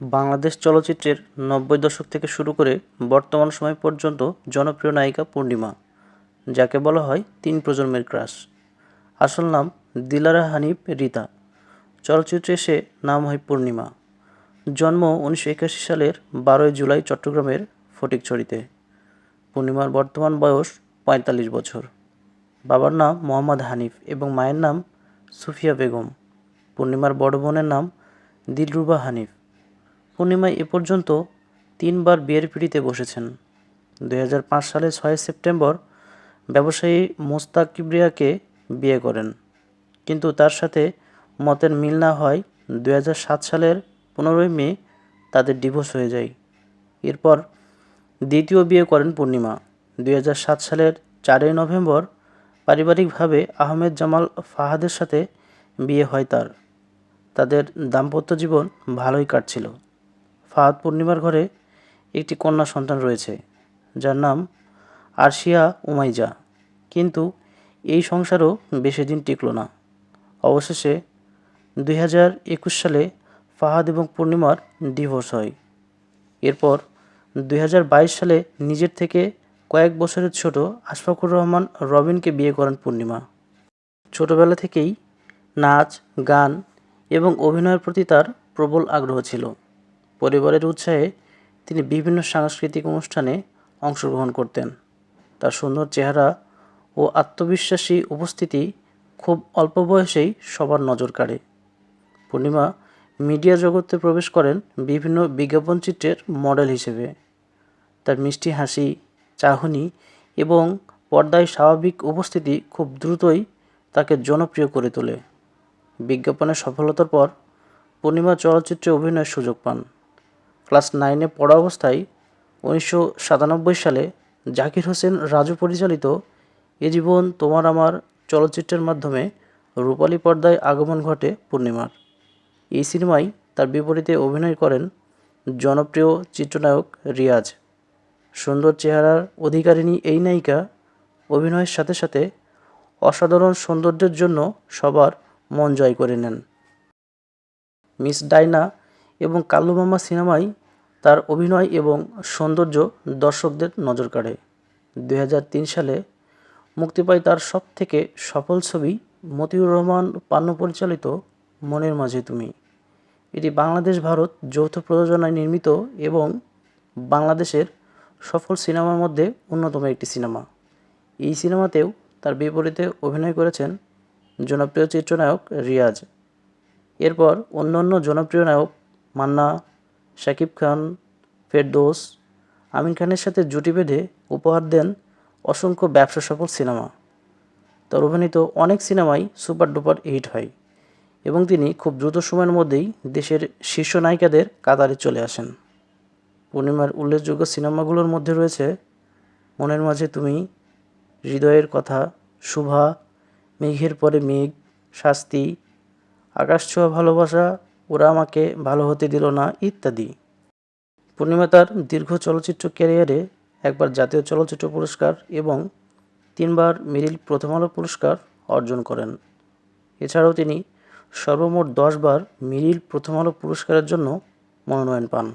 বাংলাদেশ চলচ্চিত্রের ৯০ দশক থেকে শুরু করে বর্তমান সময় পর্যন্ত জনপ্রিয় নায়িকা পূর্ণিমা, যাকে বলা হয় তিন প্রজন্মের ক্রাশ। আসল নাম দিলারা হানিফ রিতা। চলচ্চিত্রে এসে নাম হয় পূর্ণিমা। জন্ম ১৯৮১ সালের ১২ই জুলাই চট্টগ্রামের ফটিকছড়িতে। পূর্ণিমার বর্তমান বয়স ৪৫ বছর। বাবার নাম মোহাম্মদ হানিফ এবং মায়ের নাম সুফিয়া বেগম। পূর্ণিমার বড় বোনের নাম দিলরুবা হানিফ। পূর্ণিমা এ পর্যন্ত তিনবার বিয়ের পিঁড়িতে বসেছেন। ২০০৫ সালের ৬ সেপ্টেম্বর ব্যবসায়ী মোস্তাক কিবরিয়াকে বিয়ে করেন, কিন্তু তার সাথে মতের মিল না হওয়ায় ২০০৭ সালের ১৫ই মে তাদের ডিভোর্স হয়ে যায়। এরপর দ্বিতীয় বিয়ে করেন পূর্ণিমা। ২০০৭ সালের ৪ই নভেম্বর পারিবারিকভাবে আহমেদ জামাল ফাহাদের সাথে বিয়ে হয় তার। তাদের দাম্পত্য জীবন ভালোই কাটছিল। ফাহাদ পূর্ণিমার ঘরে একটি কন্যা সন্তান রয়েছে, যার নাম আরশিয়া উমাইজা। কিন্তু এই সংসারও বেশি দিন টিকল না। অবশেষে ২০২১ সালে ফাহাদ এবং পূর্ণিমার ডিভোর্স হয়। এরপর ২০২২ সালে নিজের থেকে কয়েক বছরের ছোট আশফাকুর রহমান রবিনকে বিয়ে করেন পূর্ণিমা। ছোটবেলা থেকেই নাচ, গান এবং অভিনয়ের প্রতি তার প্রবল আগ্রহ ছিল। পরিবারের উৎসাহে তিনি বিভিন্ন সাংস্কৃতিক অনুষ্ঠানে অংশগ্রহণ করতেন। তার সুন্দর চেহারা ও আত্মবিশ্বাসী উপস্থিতি খুব অল্প বয়সেই সবার নজর কাড়ে। পূর্ণিমা মিডিয়া জগতে প্রবেশ করেন বিভিন্ন বিজ্ঞাপন চিত্রের মডেল হিসেবে। তার মিষ্টি হাসি, চাহনি এবং পর্দায় স্বাভাবিক উপস্থিতি খুব দ্রুতই তাকে জনপ্রিয় করে তোলে। বিজ্ঞাপনের সফলতার পর পূর্ণিমা চলচ্চিত্রে অভিনয়ের সুযোগ পান। ক্লাস 9-এ পড়া অবস্থায় ১৯৯৭ সালে জাকির হোসেন রাজু পরিচালিত এ জীবন তোমার আমার চলচ্চিত্রের মাধ্যমে রূপালী পর্দায় আগমন ঘটে পূর্ণিমার। এই সিনেমায় তার বিপরীতে অভিনয় করেন জনপ্রিয় চিত্রনায়ক রিয়াজ। সুন্দর চেহারার অধিকারিণী এই নায়িকা অভিনয়ের সাথে সাথে অসাধারণ সৌন্দর্যের জন্য সবার মন জয় করে নেন। মিস ডায়না এবং কাল্লু মামা সিনেমায় তার অভিনয় এবং সৌন্দর্য দর্শকদের নজর কাড়ে। ২০০৩ সালে মুক্তি পায় তার সবথেকে সফল ছবি মতিউর রহমান পান্নু পরিচালিত মনের মাঝে তুমি। এটি বাংলাদেশ ভারত যৌথ প্রযোজনায় নির্মিত এবং বাংলাদেশের সফল সিনেমার মধ্যে অন্যতম একটি সিনেমা। এই সিনেমাতেও তার বিপরীতে অভিনয় করেছেন জনপ্রিয় চিত্রনায়ক রিয়াজ। এরপর অন্যান্য জনপ্রিয় নায়ক মান্না, শাকিব খান, ফেরদৌস, আমিন খানের সাথে জুটি বেঁধে উপহার দেন অসংখ্য ব্যবসা সফল সিনেমা। তার অভিনীত অনেক সিনেমাই সুপার ডুপার হিট হয় এবং তিনি খুব দ্রুত সময়ের মধ্যেই দেশের শীর্ষ নায়িকাদের কাতারে চলে আসেন। পূর্ণিমার উল্লেখযোগ্য সিনেমাগুলোর মধ্যে রয়েছে মনের মাঝে তুমি, হৃদয়ের কথা, শুভা, মেঘের পরে মেঘ, শাস্তি, আকাশ ছোঁয়া ভালোবাসা, ওরা আমাকে ভালো হতে দিল না ইত্যাদি। পূর্ণিমা তার দীর্ঘ চলচ্চিত্র ক্যারিয়ারে একবার জাতীয় চলচ্চিত্র পুরস্কার এবং 3বার মেরিল প্রথম আলো পুরস্কার অর্জন করেন। এছাড়াও তিনি সর্বমোট 10 বার মেরিল প্রথম আলো পুরস্কারের জন্য মনোনয়ন পান।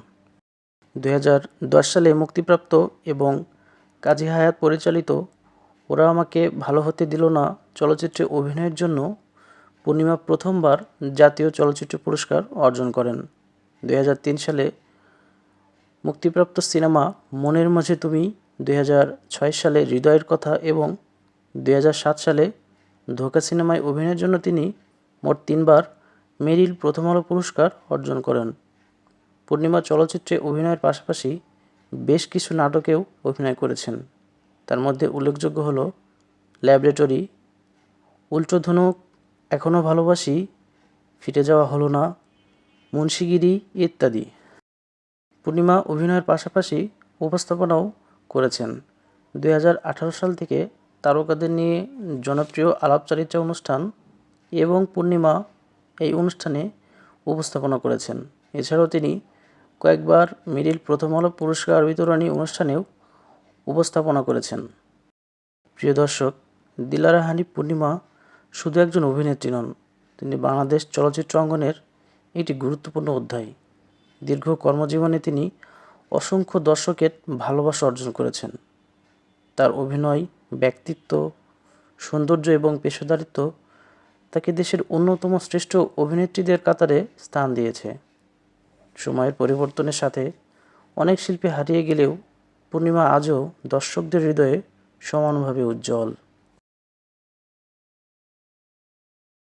২০১০ সালে মুক্তিপ্রাপ্ত এবং কাজী হায়াৎ পরিচালিত ওরা আমাকে ভালো হতে দিল না চলচ্চিত্রে অভিনয়ের জন্য পূর্ণিমা প্রথমবার জাতীয় চলচ্চিত্র পুরস্কার অর্জন করেন। ২০০৩ সালে মুক্তিপ্রাপ্ত সিনেমা মনের মাঝে তুমি, ২০০৬ সালে হৃদয়ের কথা এবং ২০০৭ সালে ধোঁকা সিনেমায় অভিনয়ের জন্য তিনি মোট 3বার মেরিল প্রথম আলো পুরস্কার অর্জন করেন। পূর্ণিমা চলচ্চিত্রে অভিনয়ের পাশাপাশি বেশ কিছু নাটকেও অভিনয় করেছেন। তার মধ্যে উল্লেখযোগ্য হল ল্যাবরেটরি, উল্টো ধনুক, এখনও ভালোবাসি, ফিরে যাওয়া হলো না, মুন্সিগিরি ইত্যাদি। পূর্ণিমা অভিনয়ের পাশাপাশি উপস্থাপনাও করেছেন। ২০১৮ সাল থেকে তারকাদের নিয়ে জনপ্রিয় আলাপচারিতা অনুষ্ঠান এবং পূর্ণিমা এই অনুষ্ঠানে উপস্থাপনা করেছেন। এছাড়াও তিনি কয়েকবার মেরিল প্রথম আলো পুরস্কার বিতরণী অনুষ্ঠানেও উপস্থাপনা করেছেন। প্রিয় দর্শক, দিলারা হানিফ পূর্ণিমা শুধু একজন অভিনেত্রী নন, তিনি বাংলাদেশ চলচ্চিত্র অঙ্গনের একটি গুরুত্বপূর্ণ অধ্যায়। দীর্ঘ কর্মজীবনে তিনি অসংখ্য দর্শকের ভালোবাসা অর্জন করেছেন। তার অভিনয়, ব্যক্তিত্ব, সৌন্দর্য এবং পেশাদারিত্ব তাকে দেশের অন্যতম শ্রেষ্ঠ অভিনেত্রীদের কাতারে স্থান দিয়েছে। সময়ের পরিবর্তনের সাথে অনেক শিল্পী হারিয়ে গেলেও পূর্ণিমা আজও দর্শকদের হৃদয়ে সমানভাবে উজ্জ্বল।